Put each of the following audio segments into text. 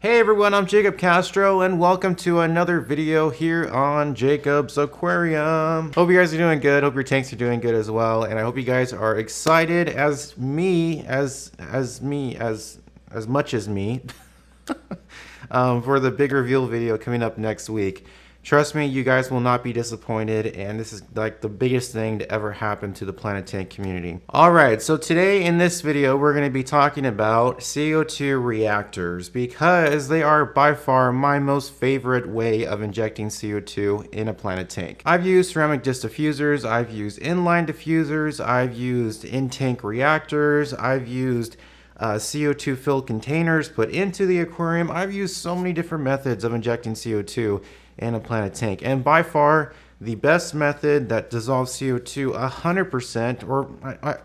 Hey everyone, I'm Jacob Castro and welcome to another video here on Jacob's Aquarium. Hope you guys are doing good, hope your tanks are doing good as well, and I hope you guys are excited as much as me for the big reveal video coming up next week. Trust me, you guys will not be disappointed, and this is like the biggest thing to ever happen to the Planet Tank community. Alright, so today in this video we're going to be talking about CO2 reactors because they are by far my most favorite way of injecting CO2 in a Planet Tank. I've used ceramic disc diffusers, I've used inline diffusers, I've used in-tank reactors, I've used CO2 filled containers put into the aquarium. I've used so many different methods of injecting CO2 in a Planet Tank, and by far the best method that dissolves CO2 100%, or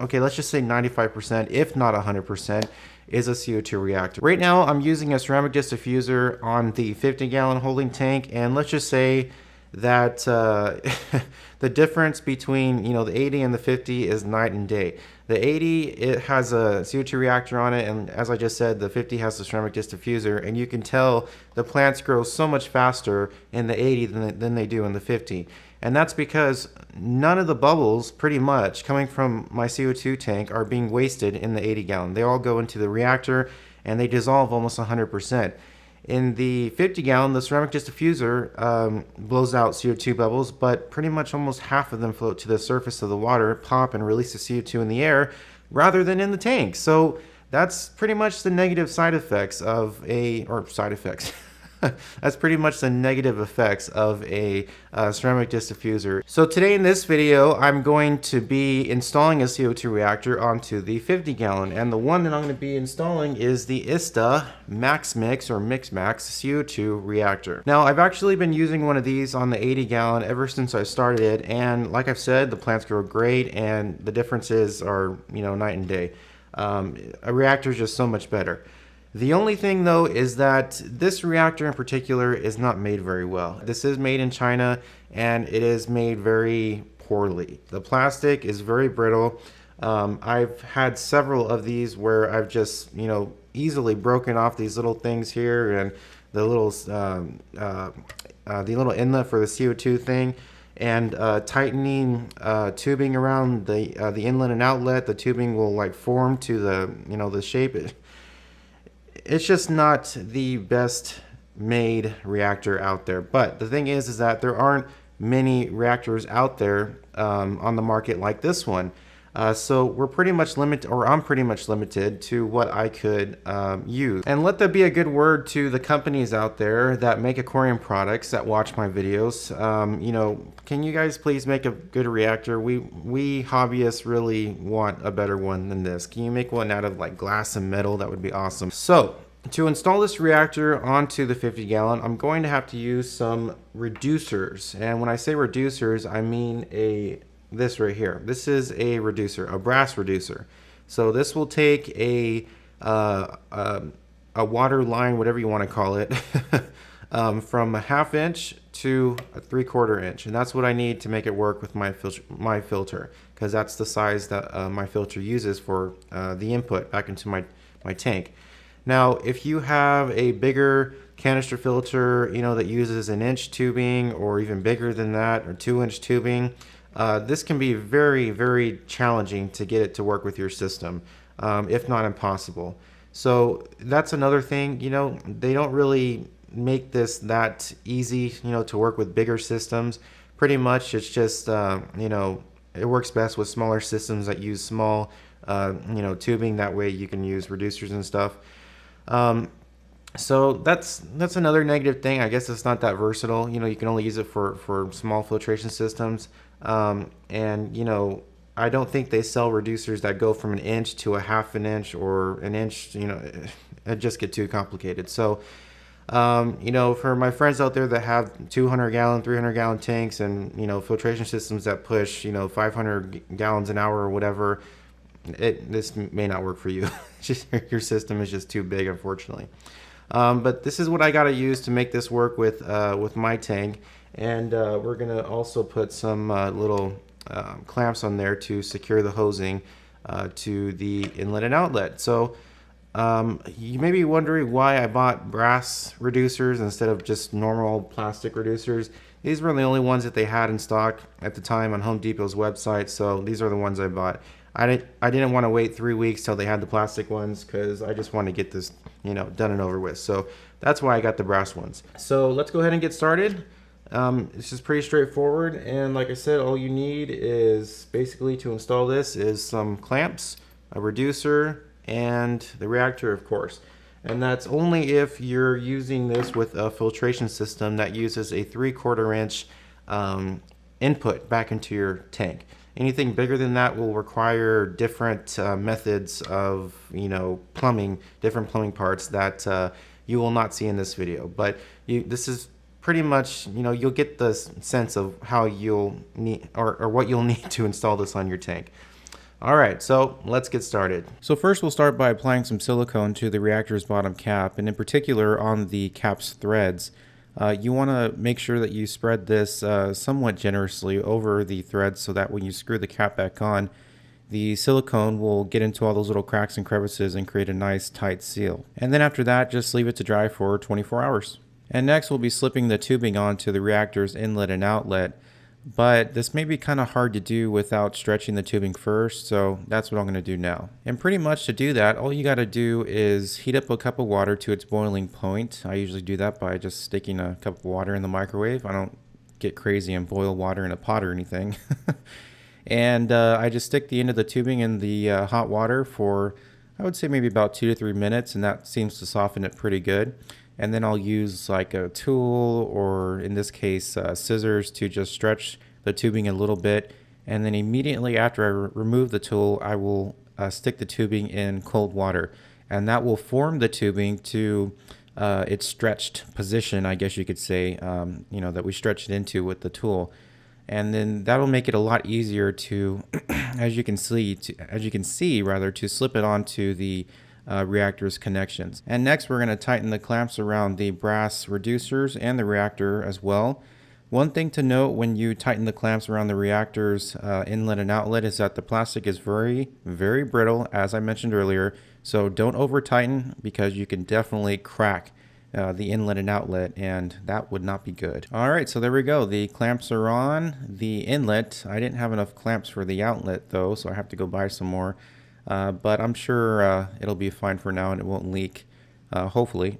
okay, let's just say 95%, if not 100%, is a CO2 reactor. Right now I'm using a ceramic disc diffuser on the 50-gallon holding tank, and let's just say that the difference between the 80 and the 50 is night and day. The 80, it has a CO2 reactor on it, and as I just said, the 50 has the ceramic disc diffuser, and you can tell the plants grow so much faster in the 80 than they do in the 50. And that's because none of the bubbles, pretty much, coming from my CO2 tank are being wasted in the 80-gallon. They all go into the reactor, and they dissolve almost 100%. In the 50-gallon, the ceramic disc diffuser blows out CO2 bubbles, but pretty much almost half of them float to the surface of the water, pop, and release the CO2 in the air rather than in the tank. So that's pretty much the negative side effects of that's pretty much the negative effects of a ceramic disc diffuser. So today in this video, I'm going to be installing a CO2 reactor onto the 50-gallon, and the one that I'm going to be installing is the ISTA Max Mix or Mix Max CO2 reactor. Now, I've actually been using one of these on the 80-gallon ever since I started it, and like I've said, the plants grow great, and the differences are, night and day. A reactor is just so much better. The only thing though is that this reactor in particular is not made very well. This is made in China and it is made very poorly. The plastic is very brittle. I've had several of these where I've just easily broken off these little things here and the little inlet for the CO2 thing, and tightening tubing around the inlet and outlet. The tubing will like form to the shape. It's just not the best made reactor out there. But the thing is that there aren't many reactors out there on the market like this one. So we're pretty much limited, or I'm pretty much limited to what I could use. And let that be a good word to the companies out there that make aquarium products that watch my videos. Can you guys please make a good reactor? We hobbyists really want a better one than this. Can you make one out of like glass and metal? That would be awesome. So to install this reactor onto the 50-gallon, I'm going to have to use some reducers. And when I say reducers, I mean this right here. This is a reducer, a brass reducer. So this will take a water line, whatever you want to call it, from a 1/2 inch to a 3/4 inch, and that's what I need to make it work with my filter, because that's the size that my filter uses for the input back into my tank. Now, if you have a bigger canister filter, that uses 1-inch tubing or even bigger than that, or 2-inch tubing, this can be very, very challenging to get it to work with your system, if not impossible. So that's another thing. They don't really make this that easy, to work with bigger systems. Pretty much, it's just it works best with smaller systems that use small, tubing. That way, you can use reducers and stuff. So that's another negative thing. I guess it's not that versatile. You can only use it for small filtration systems. And I don't think they sell reducers that go from 1-inch to a 1/2 inch or 1-inch. It just get too complicated. So for my friends out there that have 200-gallon, 300-gallon tanks and filtration systems that push 500 gallons an hour or whatever, this may not work for you. Just your system is just too big, unfortunately. But this is what I got to use to make this work with my tank, and we're gonna also put some little clamps on there to secure the hosing to the inlet and outlet. So You may be wondering why I bought brass reducers instead of just normal plastic reducers. These were the only ones that they had in stock at the time on Home Depot's website, so these are the ones I bought. I didn't want to wait 3 weeks till they had the plastic ones because I just want to get this, done and over with. So that's why I got the brass ones. So let's go ahead and get started. It's just pretty straightforward, and like I said, all you need is basically to install this is some clamps, a reducer, and the reactor, of course. And that's only if you're using this with a filtration system that uses a 3/4 inch input back into your tank. Anything bigger than that will require different methods of, plumbing, different plumbing parts that you will not see in this video. But this is pretty much, you'll get the sense of how you'll need or what you'll need to install this on your tank. All right, so let's get started. So first we'll start by applying some silicone to the reactor's bottom cap, and in particular on the cap's threads. You want to make sure that you spread this somewhat generously over the threads so that when you screw the cap back on, the silicone will get into all those little cracks and crevices and create a nice tight seal. And then after that, just leave it to dry for 24 hours. And next we'll be slipping the tubing onto the reactor's inlet and outlet. But this may be kind of hard to do without stretching the tubing first, so that's what I'm going to do now. And pretty much to do that, all you got to do is heat up a cup of water to its boiling point. I usually do that by just sticking a cup of water in the microwave. I don't get crazy and boil water in a pot or anything. And I just stick the end of the tubing in the hot water for, I would say, maybe about 2 to 3 minutes, and that seems to soften it pretty good. And then I'll use like a tool, or in this case scissors, to just stretch the tubing a little bit. And then immediately after I remove the tool, I will stick the tubing in cold water, and that will form the tubing to its stretched position, I guess you could say, that we stretched it into with the tool. And then that'll make it a lot easier to, as you can see, to slip it onto the reactor's connections. And next we're going to tighten the clamps around the brass reducers and the reactor as well. One thing to note when you tighten the clamps around the reactor's inlet and outlet is that the plastic is very, very brittle, as I mentioned earlier. So don't over tighten, because you can definitely crack the inlet and outlet, and that would not be good. All right, so there we go. The clamps are on the inlet. I didn't have enough clamps for the outlet though, so I have to go buy some more. But I'm sure it'll be fine for now and it won't leak, hopefully.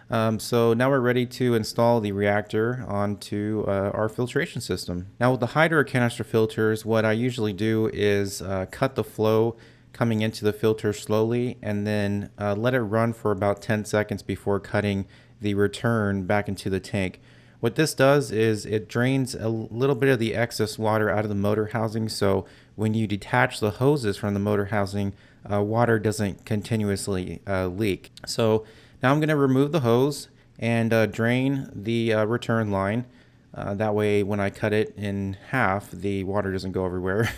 So now we're ready to install the reactor onto our filtration system. Now with the hydro canister filters, what I usually do is cut the flow coming into the filter slowly, and then let it run for about 10 seconds before cutting the return back into the tank. What this does is it drains a little bit of the excess water out of the motor housing, so when you detach the hoses from the motor housing, water doesn't continuously leak. So now I'm going to remove the hose and drain the return line. That way when I cut it in half, the water doesn't go everywhere.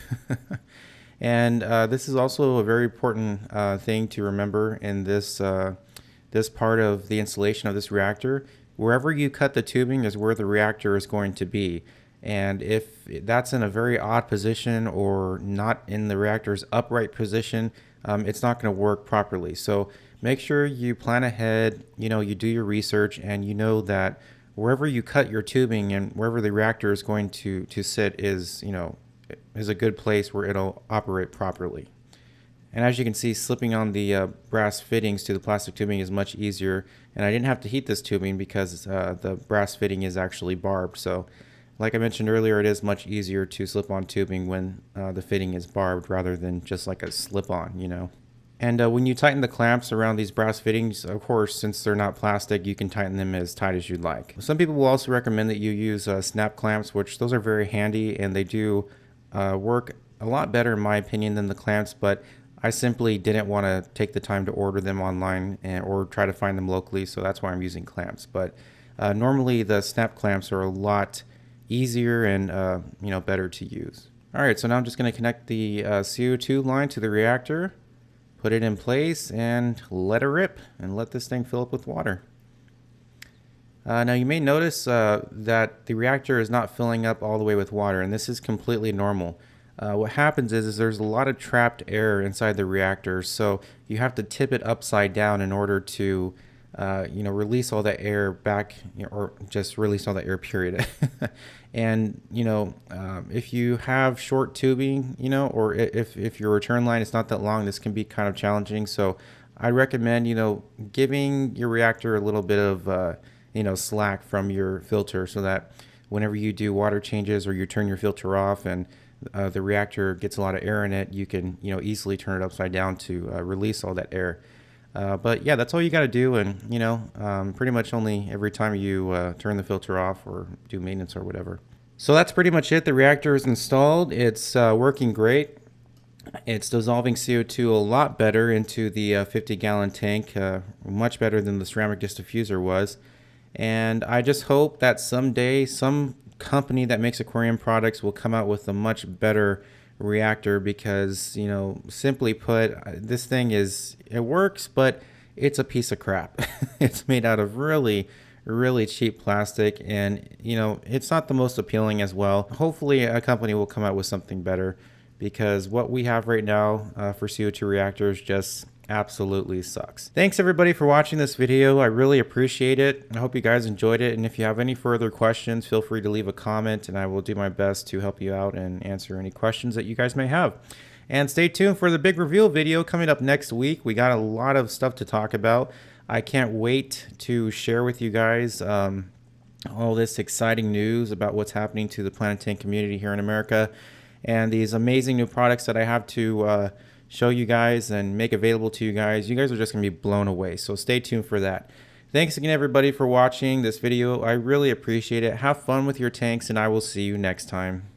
And this is also a very important thing to remember in this part of the installation of this reactor. Wherever you cut the tubing is where the reactor is going to be. And if that's in a very odd position or not in the reactor's upright position, it's not going to work properly. So make sure you plan ahead, you do your research, and you know that wherever you cut your tubing and wherever the reactor is going to sit is a good place where it'll operate properly. And as you can see, slipping on the brass fittings to the plastic tubing is much easier, and I didn't have to heat this tubing because the brass fitting is actually barbed. So like I mentioned earlier, it is much easier to slip on tubing when the fitting is barbed rather than just like a slip-on, And when you tighten the clamps around these brass fittings, of course, since they're not plastic, you can tighten them as tight as you'd like. Some people will also recommend that you use snap clamps, which those are very handy, and they do work a lot better in my opinion than the clamps, but I simply didn't want to take the time to order them online or try to find them locally, so that's why I'm using clamps. But normally the snap clamps are a lot easier and better to use. All right, so now I'm just going to connect the CO2 line to the reactor, put it in place, and let it rip, and let this thing fill up with water. Now you may notice that the reactor is not filling up all the way with water, and this is completely normal. what happens is there's a lot of trapped air inside the reactor, so you have to tip it upside down in order to release all that air back, or just release all that air, period. And if you have short tubing, or if your return line is not that long, this can be kind of challenging. So I recommend giving your reactor a little bit of slack from your filter, so that whenever you do water changes or you turn your filter off and the reactor gets a lot of air in it, you can easily turn it upside down to release all that air. But yeah, that's all you got to do, and pretty much only every time you turn the filter off or do maintenance or whatever. So that's pretty much it. The reactor is installed. It's working great. It's dissolving CO2 a lot better into the 50-gallon tank, much better than the ceramic disc diffuser was. And I just hope that someday some company that makes aquarium products will come out with a much better reactor, because simply put, this thing it works, but it's a piece of crap. It's made out of really cheap plastic, and it's not the most appealing as well. Hopefully a company will come out with something better, because what we have right now for CO2 reactors just absolutely sucks. Thanks everybody for watching this video. I really appreciate it. I hope you guys enjoyed it, and if you have any further questions, feel free to leave a comment and I will do my best to help you out and answer any questions that you guys may have. And stay tuned for the big reveal video coming up next week. We got a lot of stuff to talk about. I can't wait to share with you guys all this exciting news about what's happening to the Planet Tank community here in America, and these amazing new products that I have to show you guys and make available to you guys. You guys are just going to be blown away, so stay tuned for that. Thanks again everybody for watching this video. I really appreciate it. Have fun with your tanks, and I will see you next time.